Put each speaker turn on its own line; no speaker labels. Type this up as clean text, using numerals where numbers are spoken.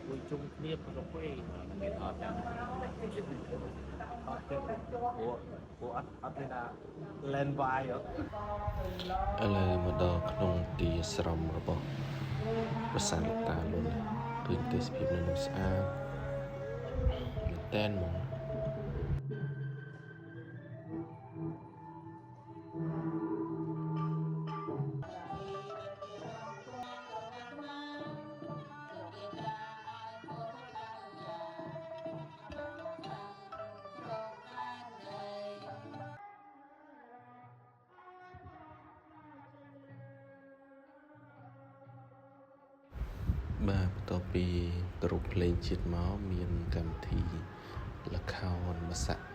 vui chung niêm nó quê nghệ thuật của anh là lên vai rồi
ឥឡូវមកដល់ក្នុងទីស្រមរបស់ប្រាសាទលោកតាលុនឃើញទេសភាពនៅនឹងស្អាតមែនតែនហ្មងបាទបន្ទាប់ពីគោរពភ្លេងជាតិមកមានកម្មវិធីល្ខោនមស័ក